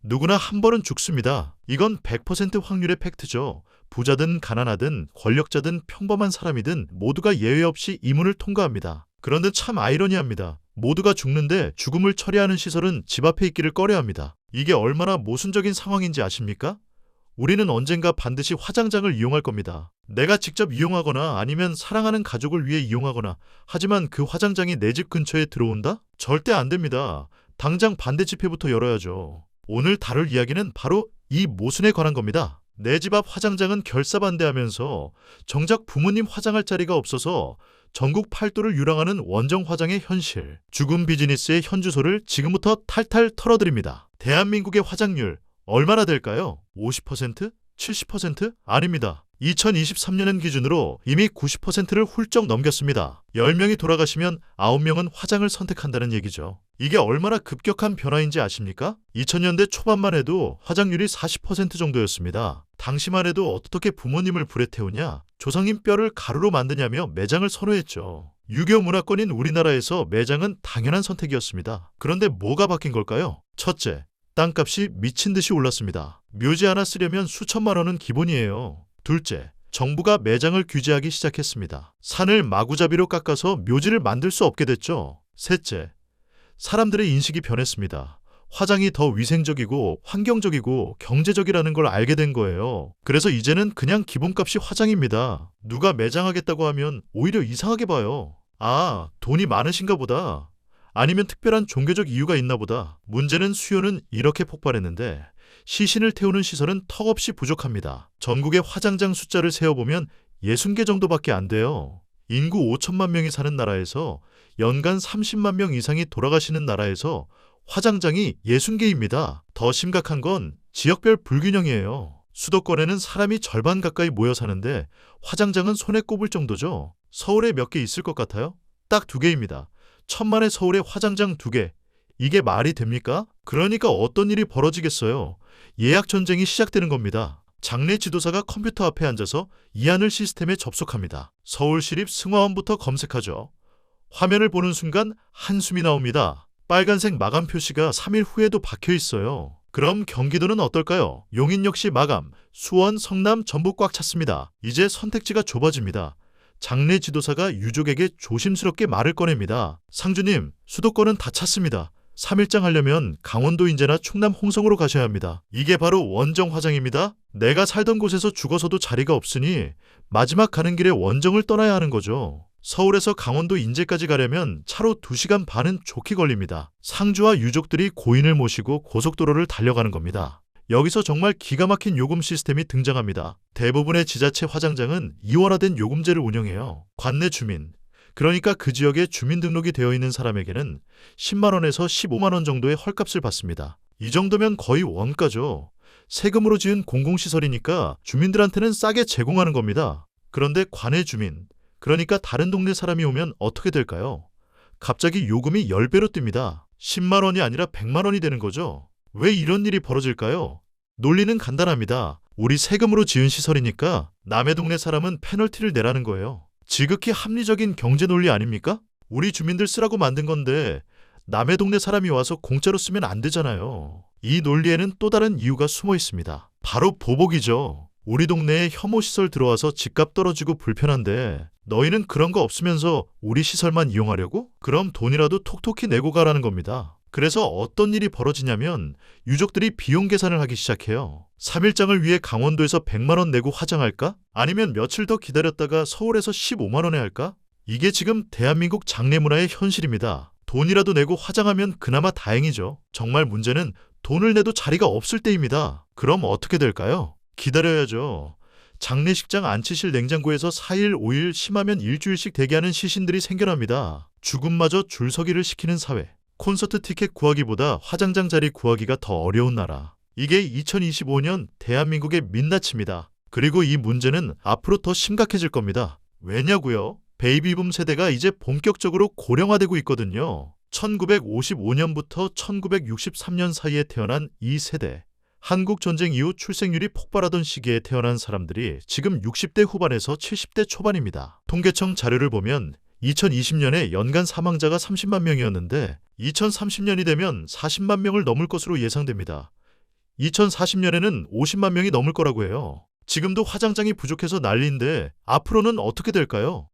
누구나 한 번은 죽습니다. 이건 100% 확률의 팩트죠. 부자든 가난하든 권력자든 평범한 사람이든 모두가 예외 없이 이 문을 통과합니다. 그런데 참 아이러니합니다. 모두가 죽는데 죽음을 처리하는 시설은 집 앞에 있기를 꺼려합니다. 이게 얼마나 모순적인 상황인지 아십니까? 우리는 언젠가 반드시 화장장을 이용할 겁니다. 내가 직접 이용하거나 아니면 사랑하는 가족을 위해 이용하거나, 하지만 그 화장장이 내 집 근처에 들어온다? 절대 안 됩니다. 당장 반대 지폐부터 열어야죠. 오늘 다룰 이야기는 바로 이 모순에 관한 겁니다. 내 집 앞 화장장은 결사반대하면서 정작 부모님 화장할 자리가 없어서 전국 팔도를 유랑하는 원정 화장의 현실, 죽음 비즈니스의 현주소를 지금부터 탈탈 털어드립니다. 대한민국의 화장률 얼마나 될까요? 50%? 70%? 아닙니다. 2023년은 기준으로 이미 90%를 훌쩍 넘겼습니다. 10명이 돌아가시면 9명은 화장을 선택한다는 얘기죠. 이게 얼마나 급격한 변화인지 아십니까? 2000년대 초반만 해도 화장률이 40% 정도였습니다. 당시만 해도 어떻게 부모님을 불에 태우냐, 조상님 뼈를 가루로 만드냐며 매장을 선호했죠. 유교 문화권인 우리나라에서 매장은 당연한 선택이었습니다. 그런데 뭐가 바뀐 걸까요? 첫째, 땅값이 미친 듯이 올랐습니다. 묘지 하나 쓰려면 수천만 원은 기본이에요. 둘째, 정부가 매장을 규제하기 시작했습니다. 산을 마구잡이로 깎아서 묘지를 만들 수 없게 됐죠. 셋째, 사람들의 인식이 변했습니다. 화장이 더 위생적이고 환경적이고 경제적이라는 걸 알게 된 거예요. 그래서 이제는 그냥 기본값이 화장입니다. 누가 매장하겠다고 하면 오히려 이상하게 봐요. 아, 돈이 많으신가 보다. 아니면 특별한 종교적 이유가 있나 보다. 문제는 수요는 이렇게 폭발했는데 시신을 태우는 시설은 턱없이 부족합니다. 전국의 화장장 숫자를 세어보면 60개 정도밖에 안 돼요. 인구 5천만 명이 사는 나라에서 연간 30만 명 이상이 돌아가시는 나라에서 화장장이 60개입니다. 더 심각한 건 지역별 불균형이에요. 수도권에는 사람이 절반 가까이 모여 사는데 화장장은 손에 꼽을 정도죠. 서울에 몇 개 있을 것 같아요? 딱 2개입니다. 천만의 서울에 화장장 2개. 이게 말이 됩니까? 그러니까 어떤 일이 벌어지겠어요. 예약 전쟁이 시작되는 겁니다. 장례 지도사가 컴퓨터 앞에 앉아서 이하늘 시스템에 접속합니다. 서울시립 승화원부터 검색하죠. 화면을 보는 순간 한숨이 나옵니다. 빨간색 마감 표시가 3일 후에도 박혀 있어요. 그럼 경기도는 어떨까요? 용인 역시 마감, 수원, 성남 전부 꽉 찼습니다. 이제 선택지가 좁아집니다. 장례 지도사가 유족에게 조심스럽게 말을 꺼냅니다. 상주님, 수도권은 다 찼습니다. 3일장 하려면 강원도 인제나 충남 홍성으로 가셔야 합니다. 이게 바로 원정 화장입니다. 내가 살던 곳에서 죽어서도 자리가 없으니 마지막 가는 길에 원정을 떠나야 하는 거죠. 서울에서 강원도 인제까지 가려면 차로 2시간 반은 좋게 걸립니다. 상주와 유족들이 고인을 모시고 고속도로를 달려가는 겁니다. 여기서 정말 기가 막힌 요금 시스템이 등장합니다. 대부분의 지자체 화장장은 이원화된 요금제를 운영해요. 관내 주민, 그러니까 그 지역에 주민등록이 되어 있는 사람에게는 10만 원에서 15만 원 정도의 헐값을 받습니다. 이 정도면 거의 원가죠. 세금으로 지은 공공시설이니까 주민들한테는 싸게 제공하는 겁니다. 그런데 관내 주민, 그러니까 다른 동네 사람이 오면 어떻게 될까요? 갑자기 요금이 10배로 뜹니다. 10만 원이 아니라 100만 원이 되는 거죠. 왜 이런 일이 벌어질까요? 논리는 간단합니다. 우리 세금으로 지은 시설이니까 남의 동네 사람은 페널티를 내라는 거예요. 지극히 합리적인 경제 논리 아닙니까? 우리 주민들 쓰라고 만든 건데 남의 동네 사람이 와서 공짜로 쓰면 안 되잖아요. 이 논리에는 또 다른 이유가 숨어 있습니다. 바로 보복이죠. 우리 동네에 혐오시설 들어와서 집값 떨어지고 불편한데 너희는 그런 거 없으면서 우리 시설만 이용하려고? 그럼 돈이라도 톡톡히 내고 가라는 겁니다. 그래서 어떤 일이 벌어지냐면 유족들이 비용 계산을 하기 시작해요. 3일장을 위해 강원도에서 100만 원 내고 화장할까? 아니면 며칠 더 기다렸다가 서울에서 15만 원에 할까? 이게 지금 대한민국 장례 문화의 현실입니다. 돈이라도 내고 화장하면 그나마 다행이죠. 정말 문제는 돈을 내도 자리가 없을 때입니다. 그럼 어떻게 될까요? 기다려야죠. 장례식장 안치실 냉장고에서 4일, 5일, 심하면 일주일씩 대기하는 시신들이 생겨납니다. 죽음마저 줄서기를 시키는 사회. 콘서트 티켓 구하기보다 화장장 자리 구하기가 더 어려운 나라. 이게 2025년 대한민국의 민낯입니다. 그리고 이 문제는 앞으로 더 심각해질 겁니다. 왜냐고요? 베이비붐 세대가 이제 본격적으로 고령화되고 있거든요. 1955년부터 1963년 사이에 태어난 이 세대. 한국전쟁 이후 출생률이 폭발하던 시기에 태어난 사람들이 지금 60대 후반에서 70대 초반입니다. 통계청 자료를 보면 2020년에 연간 사망자가 30만 명이었는데 2030년이 되면 40만 명을 넘을 것으로 예상됩니다. 2040년에는 50만 명이 넘을 거라고 해요. 지금도 화장장이 부족해서 난리인데 앞으로는 어떻게 될까요?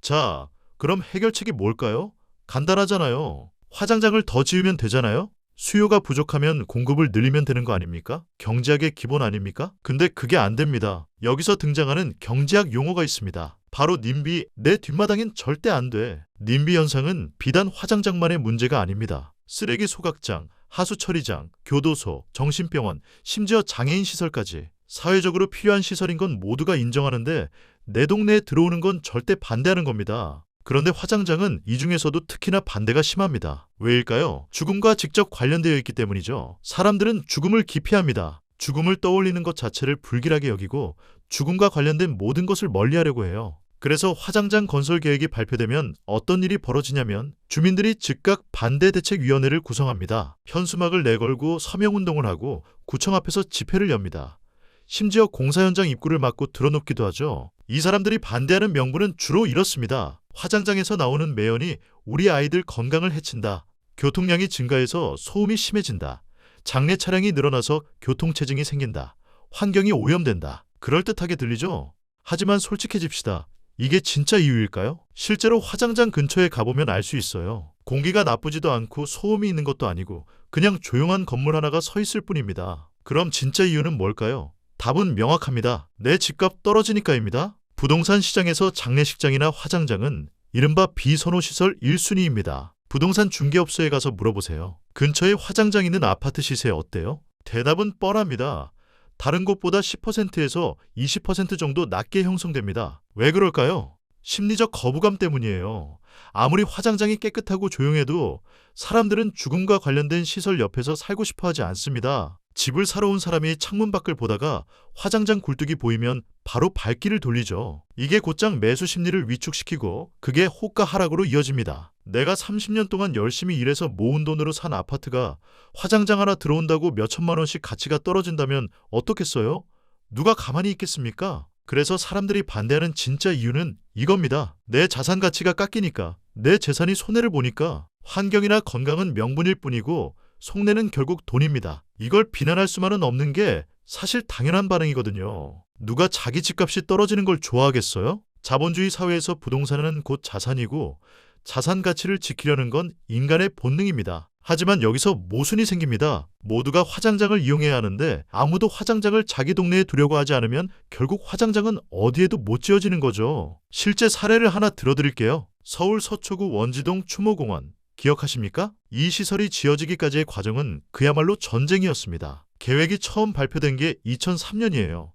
자, 그럼 해결책이 뭘까요? 간단하잖아요. 화장장을 더 지으면 되잖아요? 수요가 부족하면 공급을 늘리면 되는 거 아닙니까? 경제학의 기본 아닙니까? 근데 그게 안 됩니다. 여기서 등장하는 경제학 용어가 있습니다. 바로 님비, 내 뒷마당엔 절대 안 돼. 님비 현상은 비단 화장장만의 문제가 아닙니다. 쓰레기 소각장, 하수처리장, 교도소, 정신병원, 심지어 장애인 시설까지 사회적으로 필요한 시설인 건 모두가 인정하는데 내 동네에 들어오는 건 절대 반대하는 겁니다. 그런데 화장장은 이 중에서도 특히나 반대가 심합니다. 왜일까요? 죽음과 직접 관련되어 있기 때문이죠. 사람들은 죽음을 기피합니다. 죽음을 떠올리는 것 자체를 불길하게 여기고 죽음과 관련된 모든 것을 멀리하려고 해요. 그래서 화장장 건설 계획이 발표되면 어떤 일이 벌어지냐면 주민들이 즉각 반대대책위원회를 구성합니다. 현수막을 내걸고 서명운동을 하고 구청 앞에서 집회를 엽니다. 심지어 공사 현장 입구를 막고 들어눕기도 하죠. 이 사람들이 반대하는 명분은 주로 이렇습니다. 화장장에서 나오는 매연이 우리 아이들 건강을 해친다. 교통량이 증가해서 소음이 심해진다. 장례 차량이 늘어나서 교통체증이 생긴다. 환경이 오염된다. 그럴듯하게 들리죠? 하지만 솔직해집시다. 이게 진짜 이유일까요? 실제로 화장장 근처에 가보면 알 수 있어요. 공기가 나쁘지도 않고 소음이 있는 것도 아니고 그냥 조용한 건물 하나가 서 있을 뿐입니다. 그럼 진짜 이유는 뭘까요? 답은 명확합니다. 내 집값 떨어지니까입니다. 부동산 시장에서 장례식장이나 화장장은 이른바 비선호시설 1순위입니다. 부동산 중개업소에 가서 물어보세요. 근처에 화장장 있는 아파트 시세 어때요? 대답은 뻔합니다. 다른 곳보다 10%에서 20% 정도 낮게 형성됩니다. 왜 그럴까요? 심리적 거부감 때문이에요. 아무리 화장장이 깨끗하고 조용해도 사람들은 죽음과 관련된 시설 옆에서 살고 싶어 하지 않습니다. 집을 사러 온 사람이 창문 밖을 보다가 화장장 굴뚝이 보이면 바로 발길을 돌리죠. 이게 곧장 매수 심리를 위축시키고 그게 호가 하락으로 이어집니다. 내가 30년 동안 열심히 일해서 모은 돈으로 산 아파트가 화장장 하나 들어온다고 몇천만 원씩 가치가 떨어진다면 어떻겠어요? 누가 가만히 있겠습니까? 그래서 사람들이 반대하는 진짜 이유는 이겁니다. 내 자산 가치가 깎이니까, 내 재산이 손해를 보니까. 환경이나 건강은 명분일 뿐이고 속내는 결국 돈입니다. 이걸 비난할 수만은 없는 게 사실 당연한 반응이거든요. 누가 자기 집값이 떨어지는 걸 좋아하겠어요? 자본주의 사회에서 부동산은 곧 자산이고 자산 가치를 지키려는 건 인간의 본능입니다. 하지만 여기서 모순이 생깁니다. 모두가 화장장을 이용해야 하는데 아무도 화장장을 자기 동네에 두려고 하지 않으면 결국 화장장은 어디에도 못 지어지는 거죠. 실제 사례를 하나 들어드릴게요. 서울 서초구 원지동 추모공원. 기억하십니까? 이 시설이 지어지기까지의 과정은 그야말로 전쟁이었습니다. 계획이 처음 발표된 게 2003년이에요.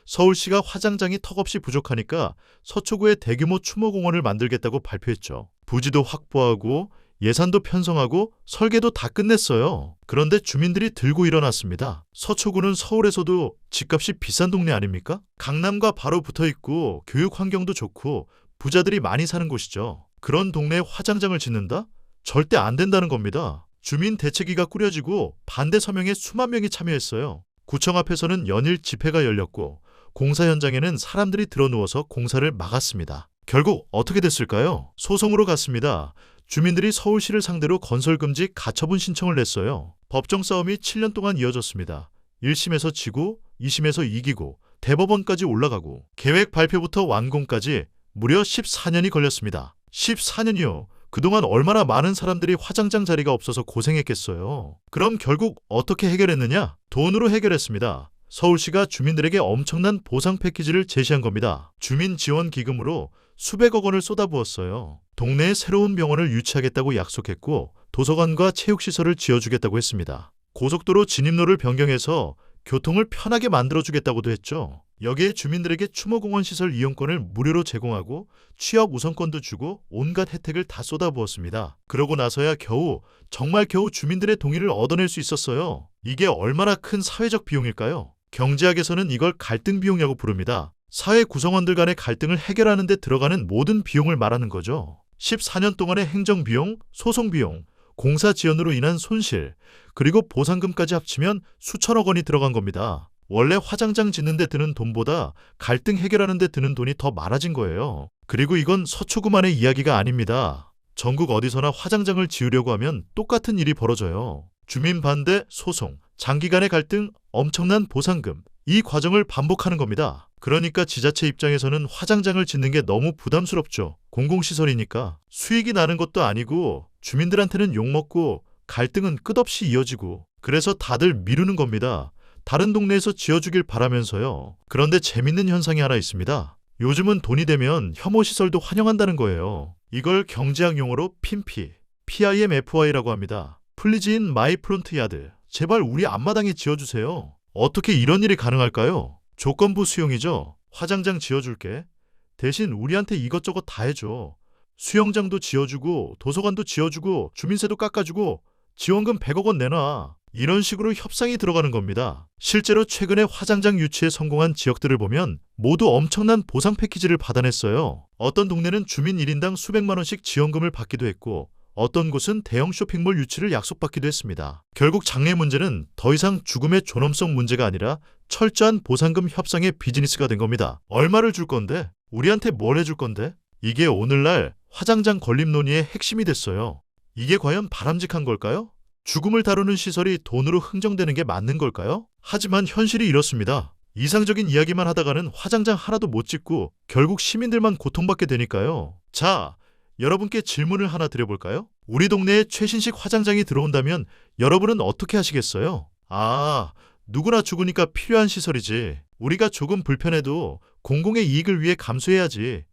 서울시가 화장장이 턱없이 부족하니까 서초구에 대규모 추모공원을 만들겠다고 발표했죠. 부지도 확보하고 예산도 편성하고 설계도 다 끝냈어요. 그런데 주민들이 들고 일어났습니다. 서초구는 서울에서도 집값이 비싼 동네 아닙니까? 강남과 바로 붙어있고 교육 환경도 좋고 부자들이 많이 사는 곳이죠. 그런 동네에 화장장을 짓는다? 절대 안 된다는 겁니다. 주민 대책위가 꾸려지고 반대 서명에 수만 명이 참여했어요. 구청 앞에서는 연일 집회가 열렸고 공사 현장에는 사람들이 들어누워서 공사를 막았습니다. 결국 어떻게 됐을까요? 소송으로 갔습니다. 주민들이 서울시를 상대로 건설금지 가처분 신청을 냈어요. 법정 싸움이 7년 동안 이어졌습니다. 1심에서 지고 2심에서 이기고 대법원까지 올라가고 계획 발표부터 완공까지 무려 14년이 걸렸습니다. 14년이요. 그동안 얼마나 많은 사람들이 화장장 자리가 없어서 고생했겠어요. 그럼 결국 어떻게 해결했느냐? 돈으로 해결했습니다. 서울시가 주민들에게 엄청난 보상 패키지를 제시한 겁니다. 주민지원기금으로 수백억 원을 쏟아부었어요. 동네에 새로운 병원을 유치하겠다고 약속했고 도서관과 체육시설을 지어주겠다고 했습니다. 고속도로 진입로를 변경해서 교통을 편하게 만들어주겠다고도 했죠. 여기에 주민들에게 추모공원 시설 이용권을 무료로 제공하고 취업 우선권도 주고 온갖 혜택을 다 쏟아부었습니다. 그러고 나서야 정말 겨우 주민들의 동의를 얻어낼 수 있었어요. 이게 얼마나 큰 사회적 비용일까요? 경제학에서는 이걸 갈등 비용이라고 부릅니다. 사회 구성원들 간의 갈등을 해결하는 데 들어가는 모든 비용을 말하는 거죠. 14년 동안의 행정비용, 소송비용, 공사 지연으로 인한 손실, 그리고 보상금까지 합치면 수천억 원이 들어간 겁니다. 원래 화장장 짓는 데 드는 돈보다 갈등 해결하는 데 드는 돈이 더 많아진 거예요. 그리고 이건 서초구만의 이야기가 아닙니다. 전국 어디서나 화장장을 지으려고 하면 똑같은 일이 벌어져요. 주민 반대, 소송, 장기간의 갈등, 엄청난 보상금. 이 과정을 반복하는 겁니다. 그러니까 지자체 입장에서는 화장장을 짓는 게 너무 부담스럽죠. 공공시설이니까. 수익이 나는 것도 아니고 주민들한테는 욕먹고 갈등은 끝없이 이어지고 그래서 다들 미루는 겁니다. 다른 동네에서 지어주길 바라면서요. 그런데 재밌는 현상이 하나 있습니다. 요즘은 돈이 되면 혐오시설도 환영한다는 거예요. 이걸 경제학 용어로 핀피, PIMFY라고 합니다. 플리즈 인 마이 프론트 야드. 제발 우리 앞마당에 지어주세요. 어떻게 이런 일이 가능할까요? 조건부 수용이죠. 화장장 지어줄게. 대신 우리한테 이것저것 다 해줘. 수영장도 지어주고 도서관도 지어주고 주민세도 깎아주고 지원금 100억 원 내놔. 이런 식으로 협상이 들어가는 겁니다. 실제로 최근에 화장장 유치에 성공한 지역들을 보면 모두 엄청난 보상 패키지를 받아냈어요. 어떤 동네는 주민 1인당 수백만 원씩 지원금을 받기도 했고 어떤 곳은 대형 쇼핑몰 유치를 약속받기도 했습니다. 결국 장래 문제는 더 이상 죽음의 존엄성 문제가 아니라 철저한 보상금 협상의 비즈니스가 된 겁니다. 얼마를 줄 건데? 우리한테 뭘 해줄 건데? 이게 오늘날 화장장 건립 논의의 핵심이 됐어요. 이게 과연 바람직한 걸까요? 죽음을 다루는 시설이 돈으로 흥정되는 게 맞는 걸까요? 하지만 현실이 이렇습니다. 이상적인 이야기만 하다가는 화장장 하나도 못 짓고 결국 시민들만 고통받게 되니까요. 자, 여러분께 질문을 하나 드려볼까요? 우리 동네에 최신식 화장장이 들어온다면 여러분은 어떻게 하시겠어요? 누구나 죽으니까 필요한 시설이지. 우리가 조금 불편해도 공공의 이익을 위해 감수해야지.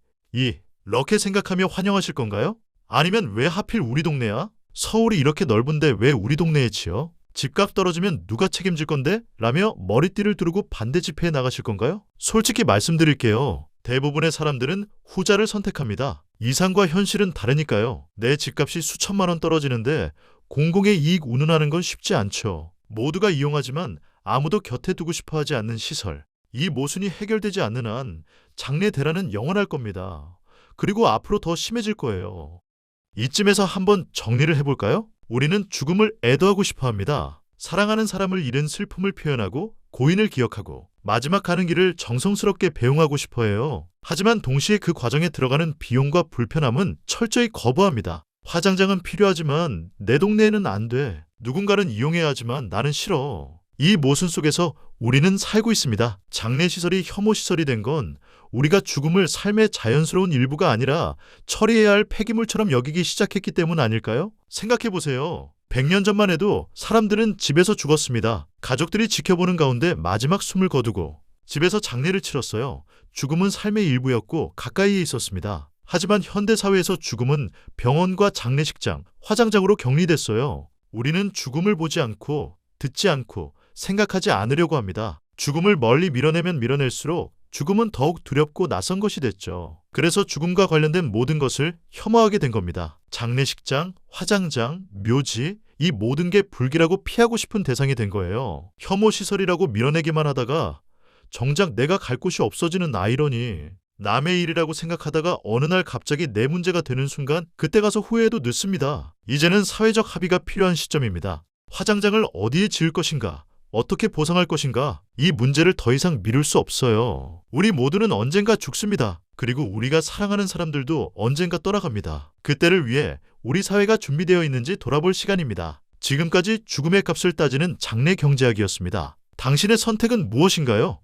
이렇게 생각하며 환영하실 건가요? 아니면 왜 하필 우리 동네야? 서울이 이렇게 넓은데 왜 우리 동네에 지어? 집값 떨어지면 누가 책임질 건데? 라며 머리띠를 두르고 반대 집회에 나가실 건가요? 솔직히 말씀드릴게요. 대부분의 사람들은 후자를 선택합니다. 이상과 현실은 다르니까요. 내 집값이 수천만 원 떨어지는데 공공의 이익 운운하는 건 쉽지 않죠. 모두가 이용하지만 아무도 곁에 두고 싶어 하지 않는 시설. 이 모순이 해결되지 않는 한 장래 대란은 영원할 겁니다. 그리고 앞으로 더 심해질 거예요. 이쯤에서 한번 정리를 해볼까요? 우리는 죽음을 애도하고 싶어 합니다. 사랑하는 사람을 잃은 슬픔을 표현하고 고인을 기억하고 마지막 가는 길을 정성스럽게 배웅하고 싶어 해요. 하지만 동시에 그 과정에 들어가는 비용과 불편함은 철저히 거부합니다. 화장장은 필요하지만 내 동네에는 안 돼. 누군가는 이용해야 하지만 나는 싫어. 이 모순 속에서 우리는 살고 있습니다. 장례시설이 혐오시설이 된 건 우리가 죽음을 삶의 자연스러운 일부가 아니라 처리해야 할 폐기물처럼 여기기 시작했기 때문 아닐까요? 생각해보세요. 100년 전만 해도 사람들은 집에서 죽었습니다. 가족들이 지켜보는 가운데 마지막 숨을 거두고 집에서 장례를 치렀어요. 죽음은 삶의 일부였고 가까이에 있었습니다. 하지만 현대사회에서 죽음은 병원과 장례식장, 화장장으로 격리됐어요. 우리는 죽음을 보지 않고 듣지 않고 생각하지 않으려고 합니다. 죽음을 멀리 밀어내면 밀어낼수록 죽음은 더욱 두렵고 낯선 것이 됐죠. 그래서 죽음과 관련된 모든 것을 혐오하게 된 겁니다. 장례식장, 화장장, 묘지, 이 모든 게 불길하고 피하고 싶은 대상이 된 거예요. 혐오시설이라고 밀어내기만 하다가 정작 내가 갈 곳이 없어지는 아이러니. 남의 일이라고 생각하다가 어느 날 갑자기 내 문제가 되는 순간 그때 가서 후회해도 늦습니다. 이제는 사회적 합의가 필요한 시점입니다. 화장장을 어디에 지을 것인가? 어떻게 보상할 것인가? 이 문제를 더 이상 미룰 수 없어요. 우리 모두는 언젠가 죽습니다. 그리고 우리가 사랑하는 사람들도 언젠가 떠나갑니다. 그때를 위해 우리 사회가 준비되어 있는지 돌아볼 시간입니다. 지금까지 죽음의 값을 따지는 장래 경제학이었습니다. 당신의 선택은 무엇인가요?